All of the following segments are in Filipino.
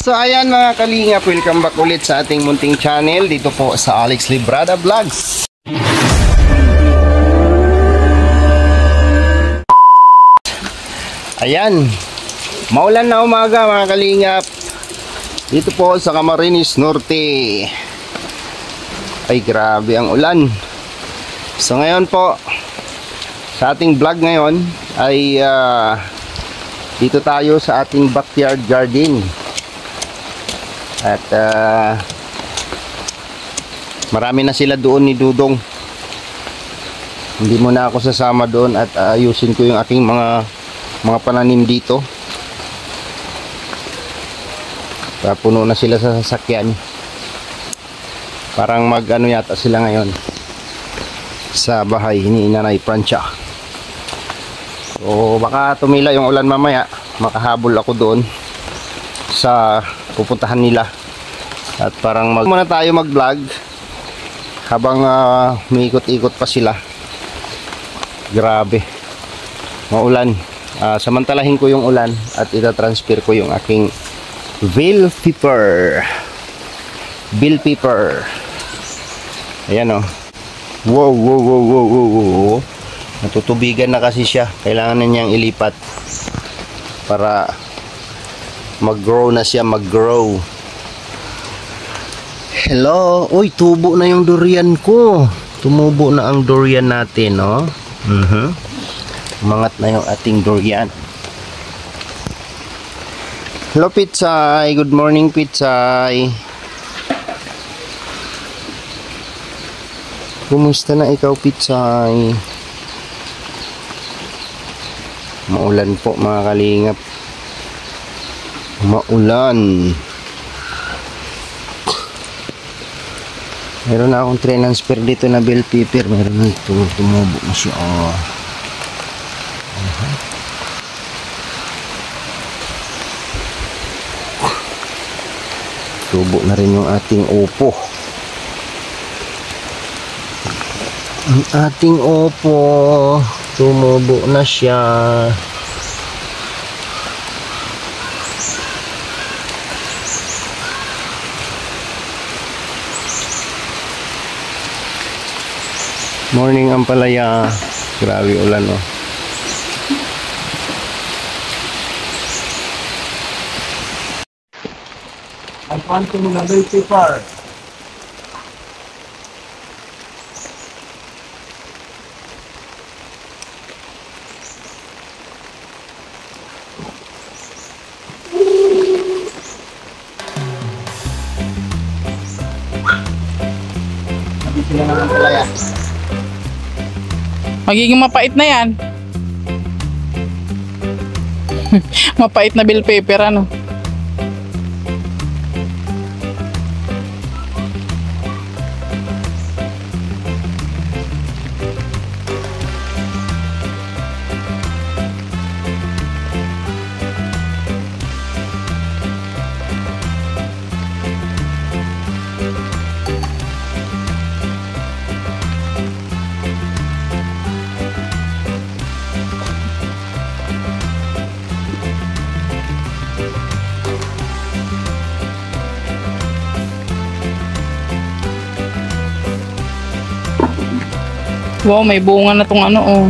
So ayan mga kalingap, welcome back ulit sa ating munting channel dito po sa Alex Librada Vlogs. Ayan, maulan na umaga mga kalingap dito po sa Camarines Norte. Ay grabe ang ulan. So ngayon po sa ating vlog ngayon ay dito tayo sa ating backyard garden. At marami na sila doon ni Dudong. Hindi mo na ako sasama doon at ayusin ko yung aking mga pananim dito. Puno na sila sa sasakyan. Parang mag-ano yata sila ngayon sa bahay ni Nanay Francia. So baka tumila yung ulan mamaya, makahabol ako doon sa pupuntahan nila. At parang muna tayo mag-vlog habang may ikot-ikot pa sila. Grabe, maulan. Samantalahin ko yung ulan at itatransfer ko yung aking bell pepper. Ayan o. Wow. Natutubigan na kasi siya. Kailangan na niyang ilipat para mag-grow na siya, mag-grow. Hello. Uy, tubo na yung durian ko. Tumubo na ang durian natin, no? Umangat na yung ating durian. Hello, Pitsay. Good morning, Pitsay. Kumusta na ikaw, Pitsay? Maulan po, mga kalingap. Maulan. Meron na akong transfer dito na bell pepper. Meron na ito. Tumubo na siya. Tubo na rin yung ating upo. Ang ating upo. Tumubo na siya. Morning Ampalaya. Grabe ulan, oh. I want to know the paper. Sila naman palaya. Magiging mapait na yan. Mapait na bell pepper, ano? Wow, may bunga na tong ano, oh.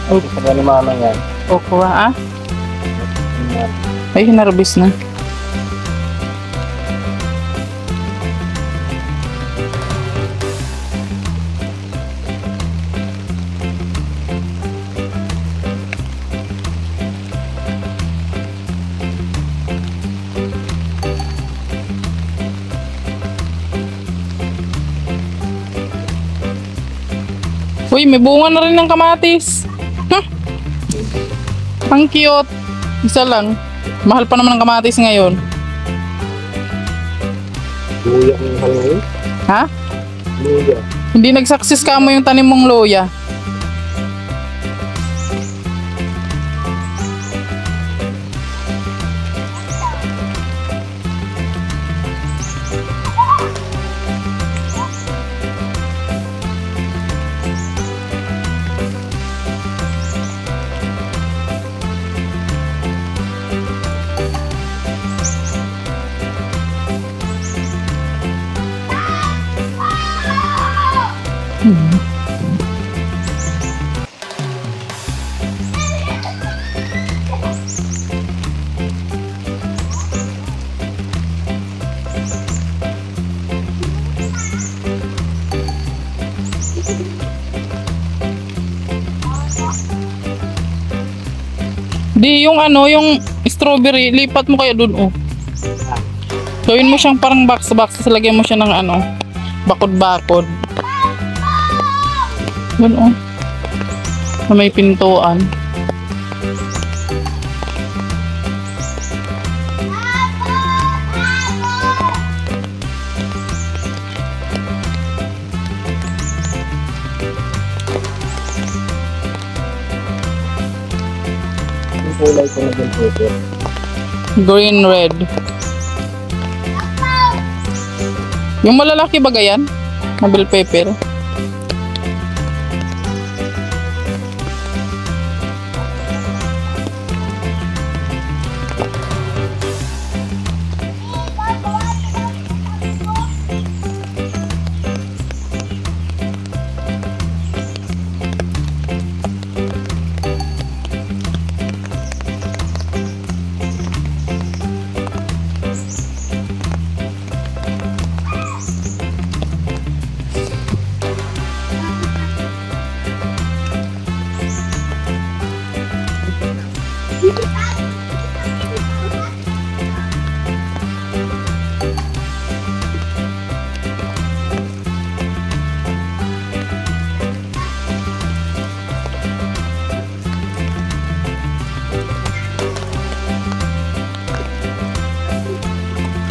Ay, sa ni mama yan. Okra, ah? Ay, hinarbis na. Uy, may bunga na rin ng kamatis. Ang cute. Isa lang. Mahal pa naman ng kamatis ngayon. Luya ang mahal ngayon? Ha? Luya. Hindi nag-success ka mo yung tanim mong loya. Di, yung ano, yung strawberry, lipat mo kaya dun, oh. Gawin mo siyang parang box-box, tapos lagyan mo siya ng ano, bakod-bakod. Dun, oh. Na may pintuan. Yung kulay ko na bell pepper. Green, red. Yung malalaki ba yan? Na bell pepper.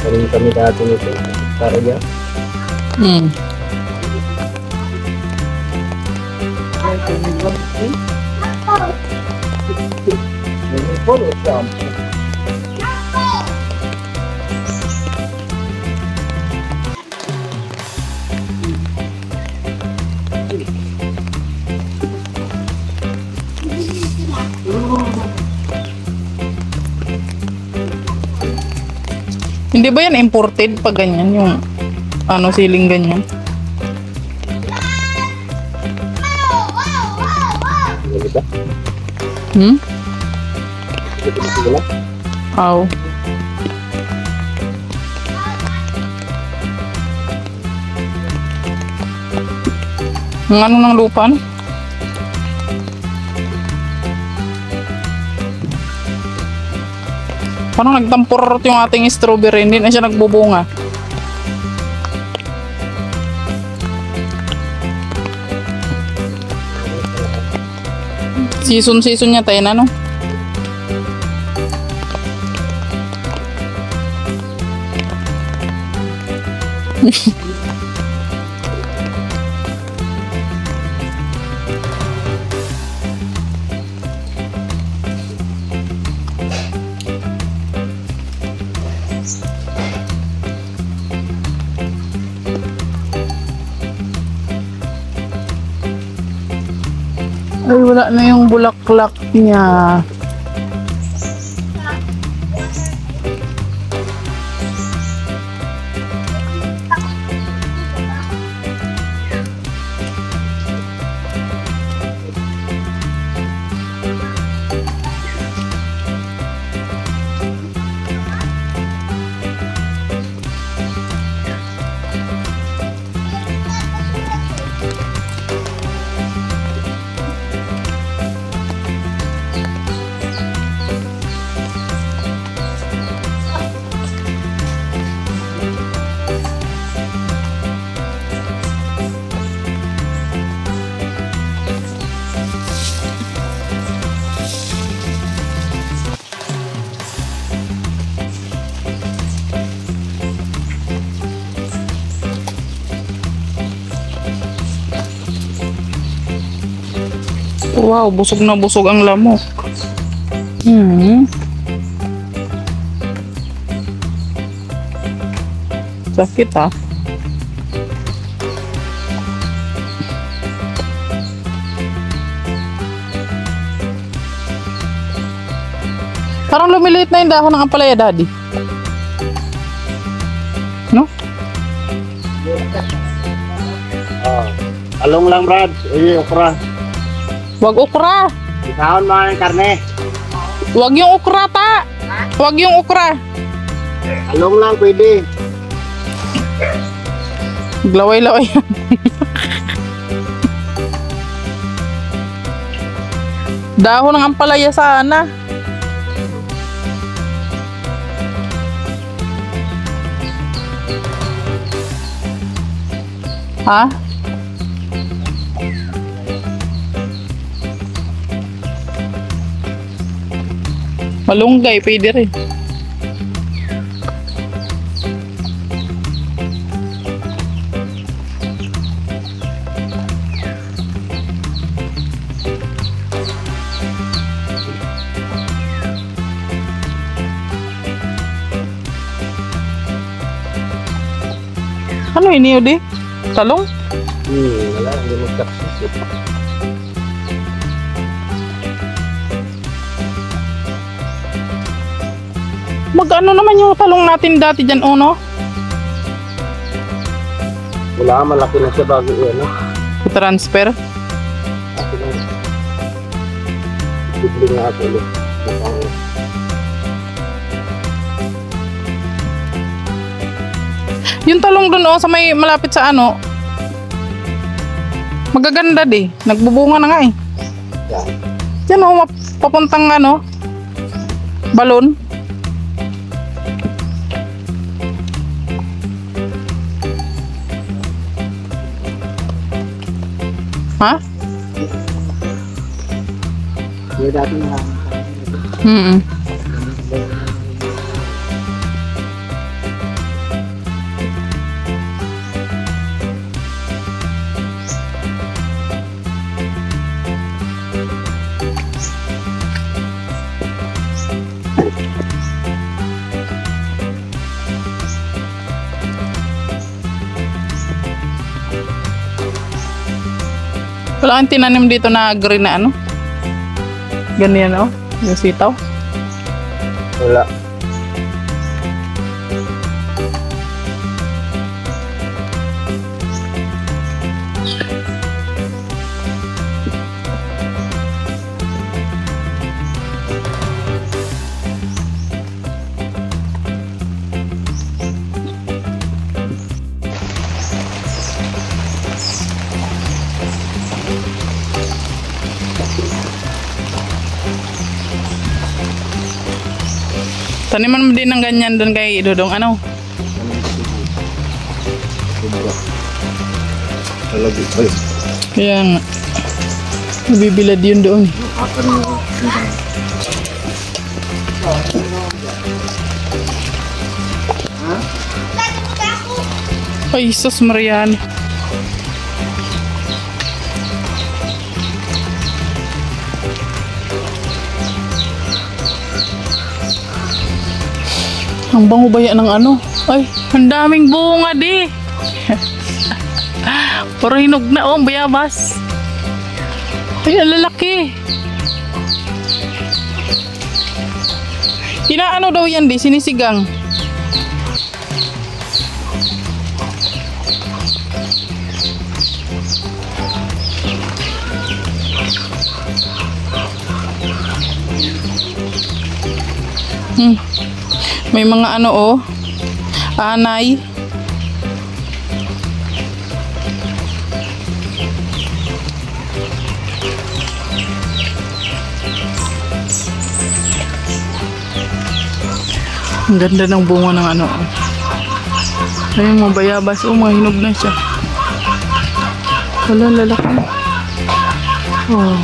Kaling kami dati nito. Para yan. Hmm. Hindi ba yan imported pag ganyan yung ano siling ganyan? Hindi ba? Hmm? Sige lang. Aw. Ang ano ng lupa? No? Parang nagtampurot yung ating strawberry, hindi na siya nagbubunga. Season niya tayo na, no? Ay, wala na yung bulaklak niya. Wow, busog na busog ang lamok. Sakit ah. Parang lumiliit na yung dahon ng ampalaya, Daddy. No? Along lang, Brad. Okra. Wag okra. Isahon mo ng karne. Wag yung okra, ta. Wag yung okra. Along lang, pwede. Glaway-laway yan. Dahon ng ampalaya sana. Ha? Malunggay, pwede rin. Ano ini Udi? Talong? Wala, hindi magkaksis. Mag-ano naman yung talong natin dati dyan, no? Wala, malaki na siya bago yan. Transfer. Ako lang. Bibili nga ako ulit. Yung talong dun, sa may malapit sa ano, magaganda di. Nagbubunga na nga eh. Yan. Yan papuntang ano, balon. Ha? Yung dati na Wala kang tinanim dito na green na ano? Ganyan yung sitaw. wala. Taniman mo din ng ganyan doon kay Dodong, ano? Talaga. Ay. Kaya nga. Nabibilad yun doon. Ay, sus Marian. Ang bango ba yan ng ano? Ay, ang daming bunga di. Puro hinog na ang bayabas. Ay, ang lalaki. Inaano daw yan di, sinisigang. May mga ano anay. Ang ganda ng bunga ng ano. Ayun mga bayabas, mga hinog na siya. Wala, lalaki. Oh.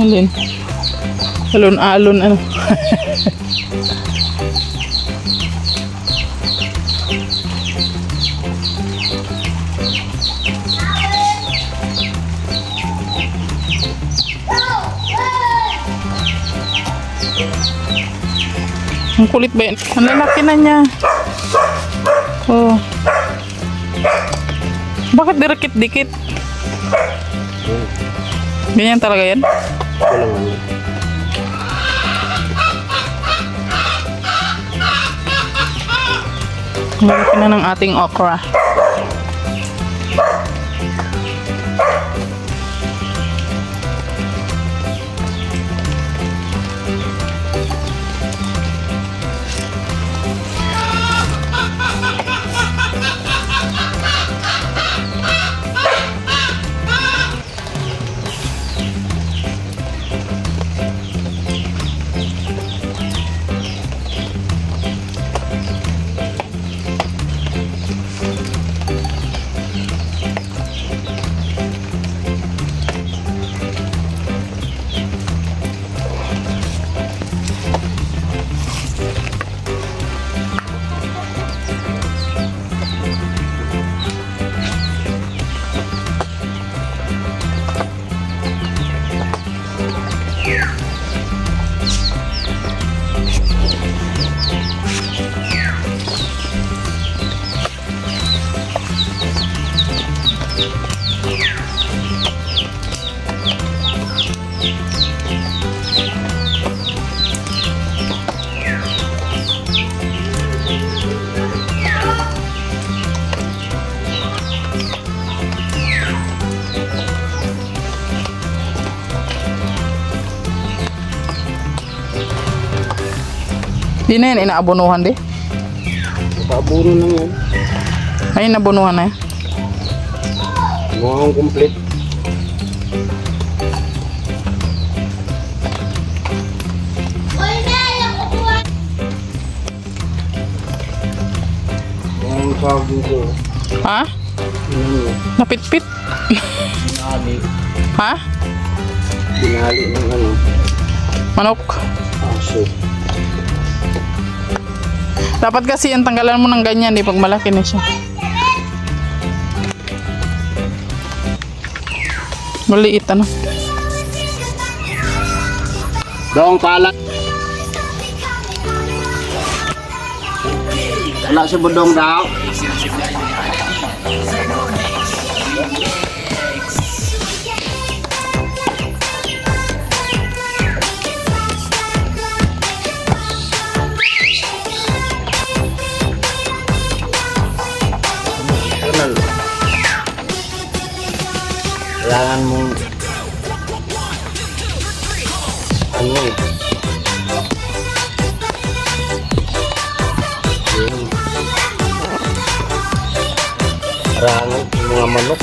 Alin? Alon-alon ano. Ang kulit ba yan? Ang lalaki na niya. Oh. Bakit dirikit-dikit? Ganyan talaga yan? Walang ano. Malaki na ng ating okra. Di na yan, inaabunuhan di? Pabuno lang yan. Ay, nabunuhan na yan. Mukhang complete. Mukhang tawag dito. Ha? Napitpit? Binali. Ha? Binali ng ano. Manok? Aso. Dapat kasi yung tanggalan mo ng ganyan, di pag malaki na siya. Maliit ano. Dong pala. Wala si Budong daw. Kailangan mong ano eh. Yun. Rangan yung mga manok.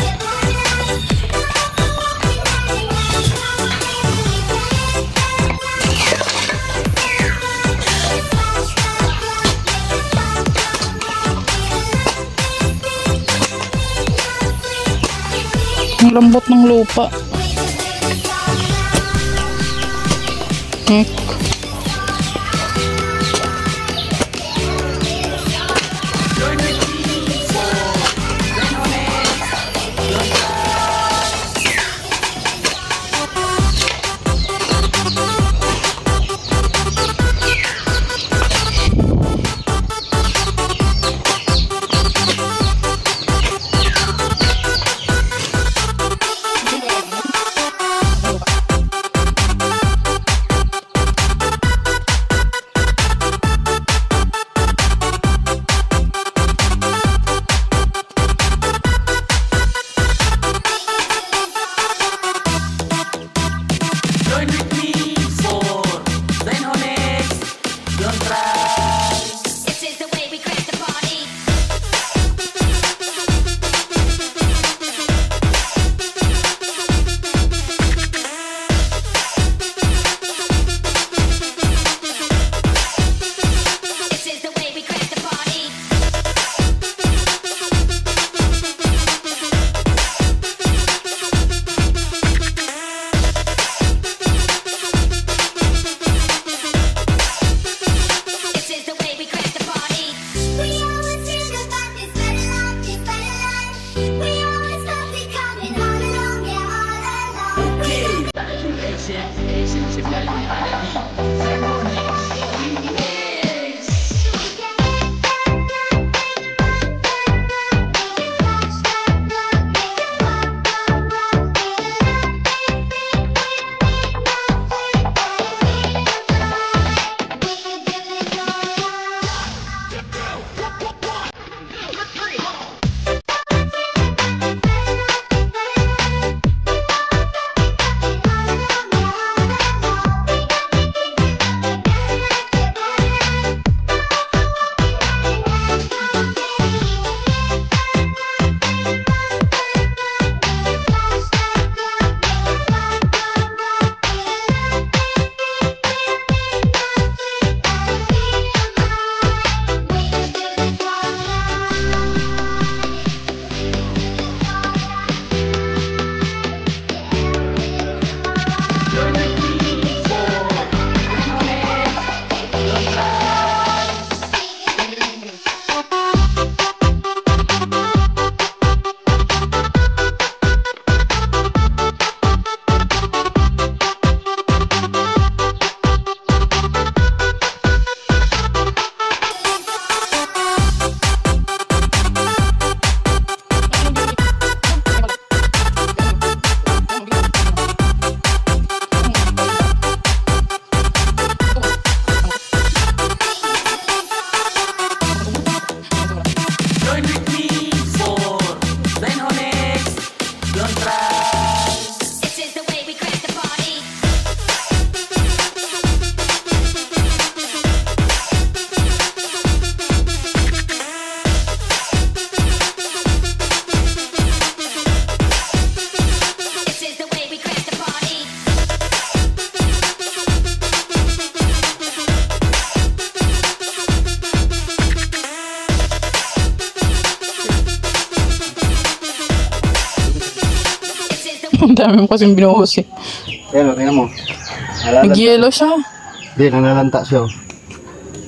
Ang lambot ng lupa. Ang dami mo kasing binuhos eh. Ayan, tingnan mo. Nalalanta. Nag-yellow siya. Hindi, nalalanta siya.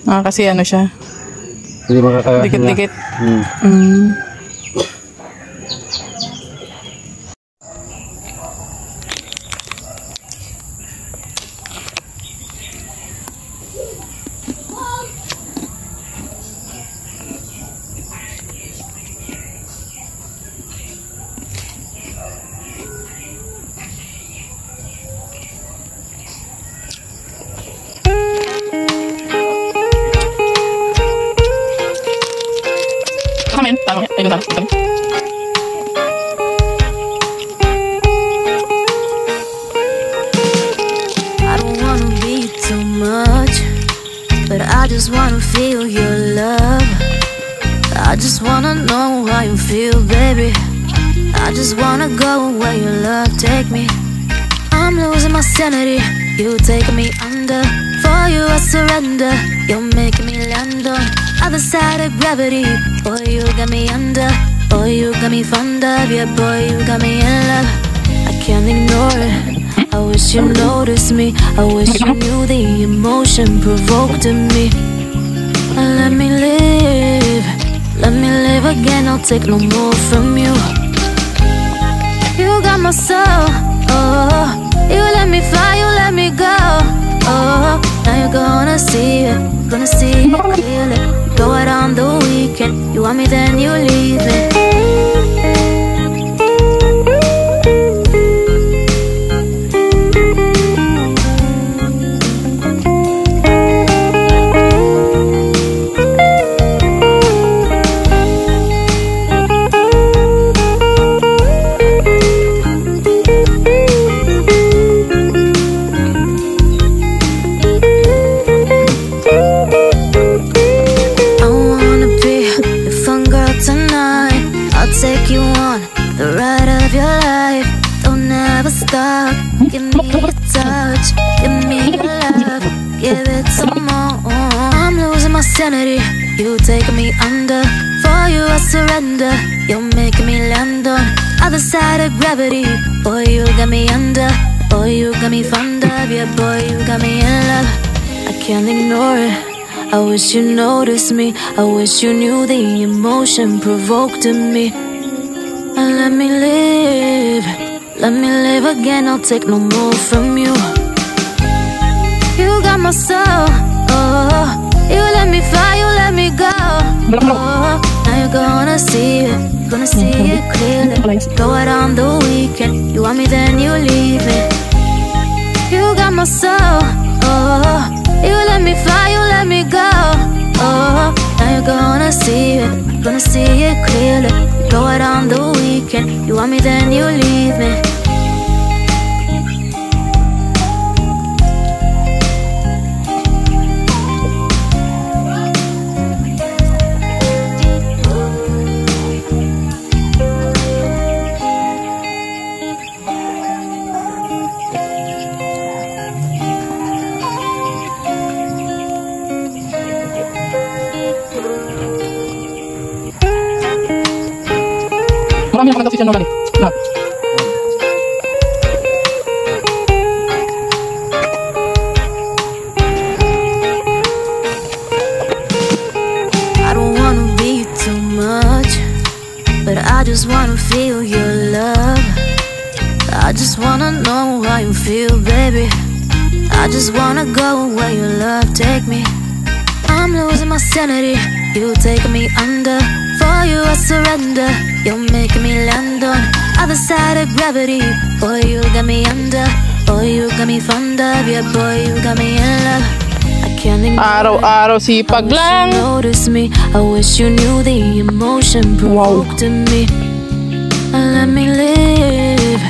Kasi ano siya. Hindi makakahinga. Dikit-dikit. Hmm. Kamen, tanong. Ayun na. I don't wanna be too much, but I just wanna feel your love. I just wanna know how you feel, baby. I just wanna go where your love take me. I'm losing my sanity, you taking me under. For you I surrender, you're making me land on other side of gravity. Boy, you got me under. Boy, you got me fond of. Yeah, boy, you got me in love. I can't ignore it. I wish you noticed me. I wish you knew the emotion provoked in me. Let me live. Let me live again. I'll take no more from you. You got my soul. Oh, you let me fly. You let me go. Oh, now you're gonna see it. Gonna see it clearly. Go out on the weekend. You want me, then you leave me. Take you on the ride of your life. Don't ever stop. Give me a touch. Give me your love. Give it some more. I'm losing my sanity. You taking me under. For you I surrender. You're making me land on other side of gravity. Boy, you got me under. Boy, you got me fond of. Yeah, boy, you got me in love. I can't ignore it. I wish you noticed me. I wish you knew the emotion provoked in me. Let me live. Let me live again. I'll take no more from you. You got my soul. Oh, you let me fly. You let me go. Oh, now you're gonna see it. Gonna see it clearly. Go out on the weekend. You want me, then you leave me. You got my soul. Oh, you let me fly, you let me go. Oh, now you're gonna see it. Gonna see it clearly. Go out on the weekend. You want me, then you leave me. Marami naman kasi siya naman eh. Lahat. I don't wanna be too much, but I just wanna feel your love. I just wanna know how you feel, baby. I just wanna go where your love take me. I'm losing my sanity, you taking me under. For you I surrender, you're making me land on other side of gravity. Boy, you got me under. Boy, you got me fond of. Yeah, boy, you got me in love. I can't ignore Araw-araw sipag lang. notice me. I wish you knew the emotion provoked in me. Let me live.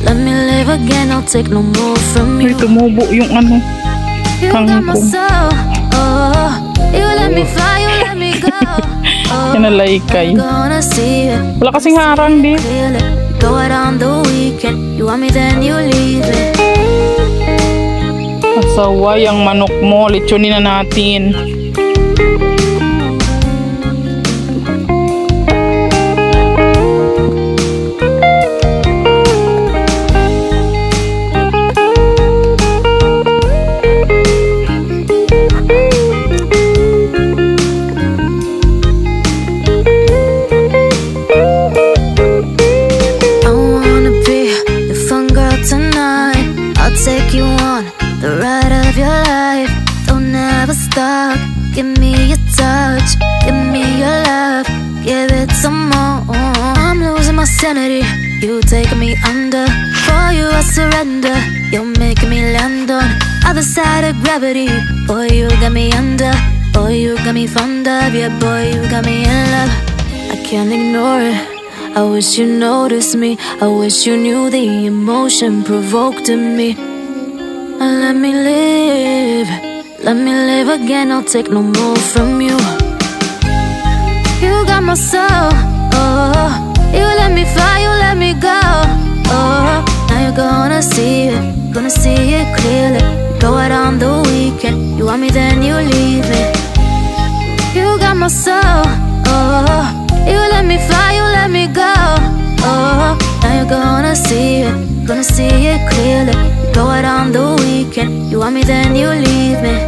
Let me live again. I'll take no more from May you. tumubo yung ano. You got my kangkong. soul. Oh, you let me fly. You let me go. Oh, Kinalaykay. gonna see it Wala kasing harang di. clearly. Go out on the weekend. You want me, then you leave me. Asaway ang manok mo. Lechonin na natin. never stop. Give me your touch, give me your love, give it some more. I'm losing my sanity, you taking me under. For you I surrender, you're making me land on other side of gravity. Boy, you got me under, boy, you got me fond of. Yeah, boy, you got me in love. I can't ignore it, I wish you noticed me. I wish you knew the emotion provoked in me. Let me live again, I'll take no more from you. You got my soul, oh, you let me fly, you let me go, oh. Now you're gonna see it clearly. Go out on the weekend, you want me then you leave me. You got my soul, oh, you let me fly, you let me go, oh. Now you're gonna see it clearly. Go out on the weekend, you want me then you leave me.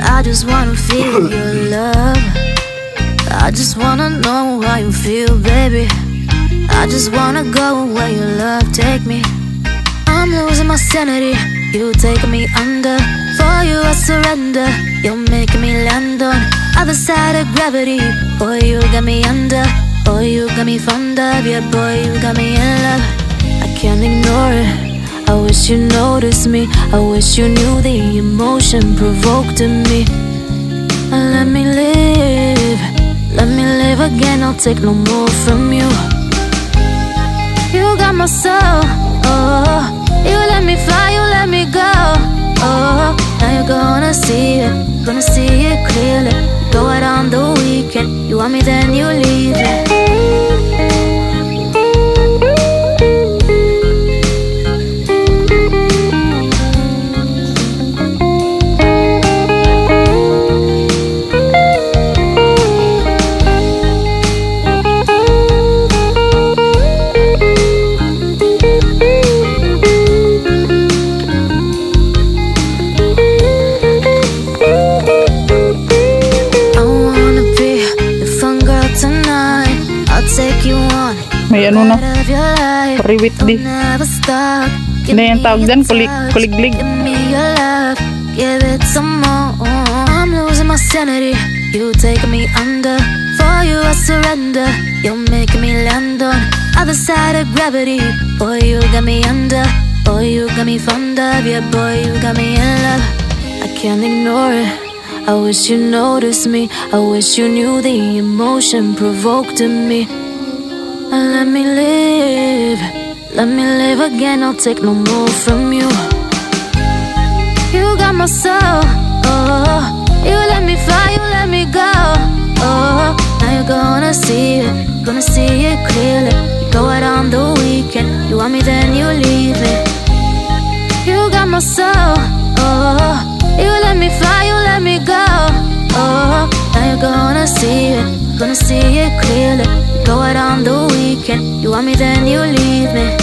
I just wanna feel your love. I just wanna know how you feel, baby. I just wanna go where your love take me. I'm losing my sanity, you taking me under. For you I surrender, you're making me land on other side of gravity. Boy, you got me under, boy, you got me fond of. Yeah, boy, you got me in love. I can't ignore it, I wish you noticed me. I wish you knew the emotion provoked in me. Let me live again, I'll take no more from you. You got my soul, oh, you let me fly, you let me go, oh. Now you're gonna see it clearly. Go out on the weekend, you want me then you leave me. May ano na, riwit di. Ano yung tawag dyan? Kuliglig. Give it some more. I'm losing my sanity, you taking me under. For you I surrender, you're making me land on other side of gravity. Boy, you got me under, boy, you got me fond of. Yeah, boy, you got me in love. I can't ignore it, I wish you noticed me. I wish you knew the emotion provoked in me. Let me live again, I'll take no more from you. You got my soul, oh, you let me fly, you let me go, oh. Now you're gonna see it clearly. Go out on the weekend, you want me then you leave me. You got my soul, oh, you let me fly, you let me go, oh. Now you're gonna see it clearly. Go out on the weekend, you want me then you leave me.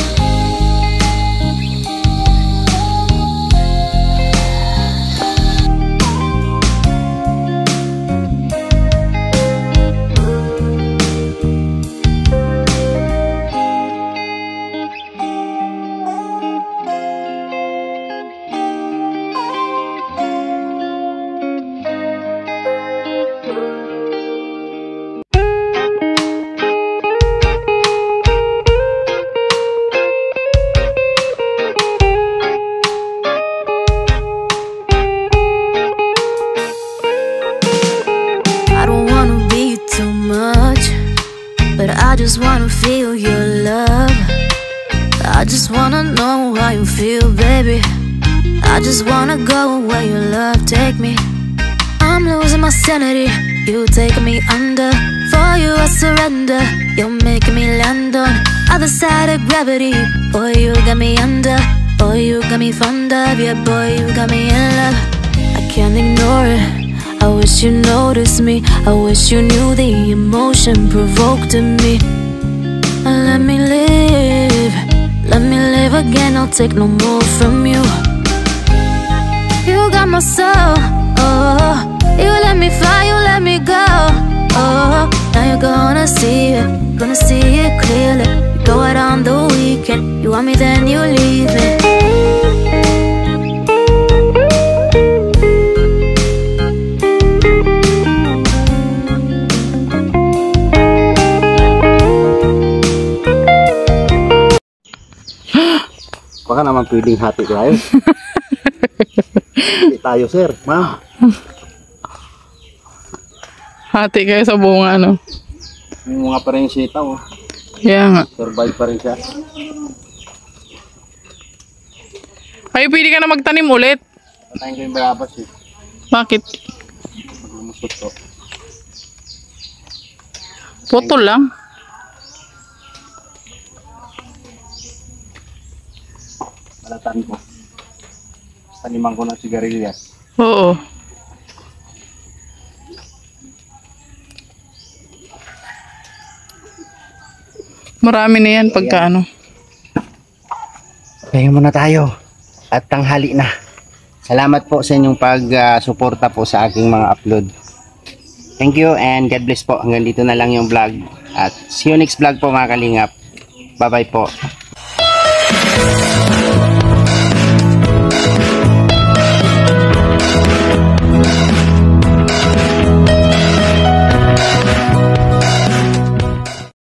I just wanna feel your love. I just wanna know how you feel, baby. I just wanna go where your love take me. I'm losing my sanity, you taking me under. For for you I surrender. You're making me land on other side of gravity. Boy, you got me under. Boy, you got me fond of. Yeah, boy, you got me in love. I can't ignore it. I wish you noticed me. I wish you knew the emotion provoked in me. Let me live. Let me live again. I'll take no more from you. You got my soul. Oh, you let me fly. You let me go. Oh, now you're gonna see it clearly. You go out on the weekend. You want me, then you leave me. Baka naman pwedeng hati tayo. Hati tayo, sir. Ma'am. Hati kayo sa bunga, ano? Yung mga pa rin yung sitaw. Oh. Kaya nga. Survive pa rin siya. Ay, pwede ka na magtanim ulit. Patayin ko yung bayabas eh. Bakit? Pag lumusot to. Putol lang. Balatan ko. Taniman ko ng sigarilyas. Oo. Marami na yan pagka ano. Kaya muna tayo. At tanghali na. Salamat po sa inyong pag-suporta po sa aking mga upload. Thank you and God bless po. Hanggang dito na lang yung vlog. At see you next vlog po mga kalingap. Bye bye po.